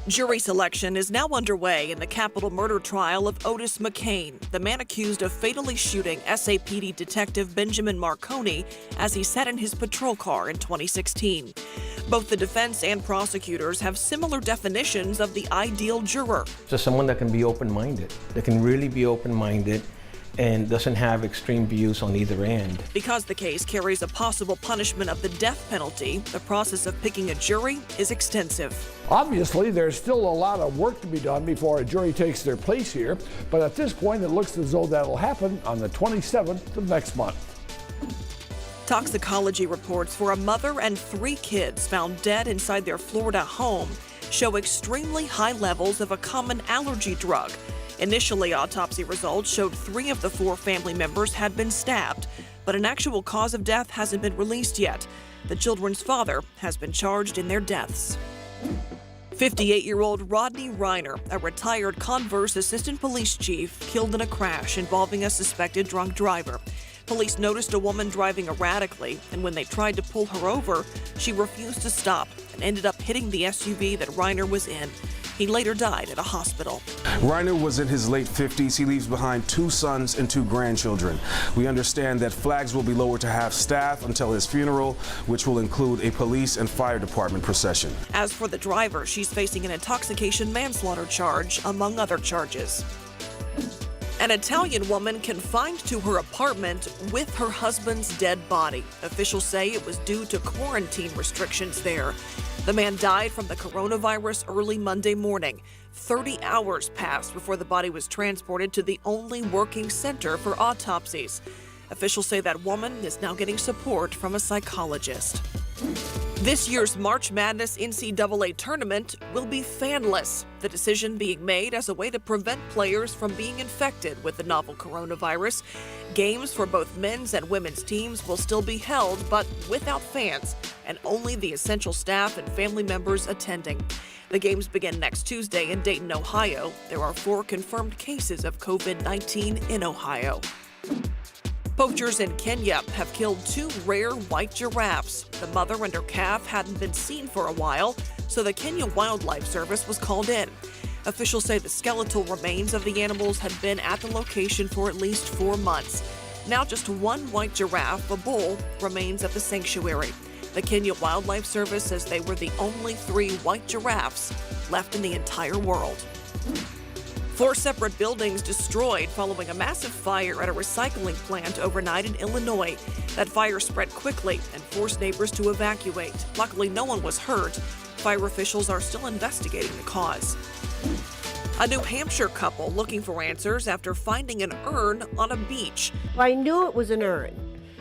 Jury selection is now underway in the capital murder trial of Otis McCain, the man accused of fatally shooting SAPD detective Benjamin Marconi as he sat in his patrol car in 2016. Both the defense and prosecutors have similar definitions of the ideal juror. Just someone that can be open-minded, that can really be open-minded and doesn't have extreme views on either end. Because the case carries a possible punishment of the death penalty, the process of picking a jury is extensive. Obviously, there's still a lot of work to be done before a jury takes their place here, but at this point it looks as though that'll happen on the 27th of next month. Toxicology reports for a mother and 3 kids found dead inside their Florida home show extremely high levels of a common allergy drug. Initially, autopsy results showed 3 of the 4 family members had been stabbed, but an actual cause of death hasn't been released yet. The children's father has been charged in their deaths. 58-year-old Rodney Reiner, a retired Converse assistant police chief, killed in a crash involving a suspected drunk driver. Police noticed a woman driving erratically, and when they tried to pull her over, she refused to stop and ended up hitting the SUV that Reiner was in. He later died at a hospital. Reiner was in his late 50s. He leaves behind 2 sons and 2 grandchildren. We understand that flags will be lowered to half staff until his funeral, which will include a police and fire department procession. As for the driver, she's facing an intoxication manslaughter charge, among other charges. An Italian woman confined to her apartment with her husband's dead body. Officials say it was due to quarantine restrictions there. The man died from the coronavirus early Monday morning. 30 hours passed before the body was transported to the only working center for autopsies. Officials say that woman is now getting support from a psychologist. This year's March Madness NCAA tournament will be fanless, the decision being made as a way to prevent players from being infected with the novel coronavirus. Games for both men's and women's teams will still be held, but without fans, and only the essential staff and family members attending. The games begin next Tuesday in Dayton, Ohio. There are 4 confirmed cases of COVID-19 in Ohio. Poachers in Kenya have killed 2 rare white giraffes. The mother and her calf hadn't been seen for a while, so the Kenya Wildlife Service was called in. Officials say the skeletal remains of the animals had been at the location for at least 4 months. Now just 1 white giraffe, a bull, remains at the sanctuary. The Kenya Wildlife Service says they were the only 3 white giraffes left in the entire world. 4 separate buildings destroyed following a massive fire at a recycling plant overnight in Illinois. That fire spread quickly and forced neighbors to evacuate. Luckily, no one was hurt. Fire officials are still investigating the cause. A New Hampshire couple looking for answers after finding an urn on a beach. I knew it was an urn.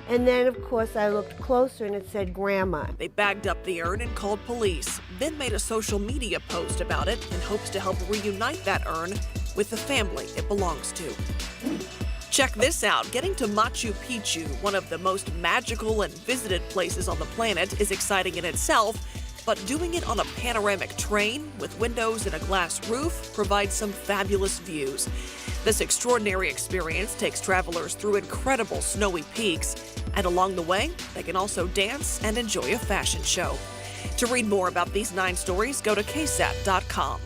And then, of course, I looked closer and it said Grandma. They bagged up the urn and called police, then made a social media post about it in hopes to help reunite that urn with the family it belongs to. Check this out. Getting to Machu Picchu, one of the most magical and visited places on the planet, is exciting in itself, but doing it on a panoramic train with windows and a glass roof provides some fabulous views. This extraordinary experience takes travelers through incredible snowy peaks, and along the way, they can also dance and enjoy a fashion show. To read more about these 9 stories, go to ksat.com.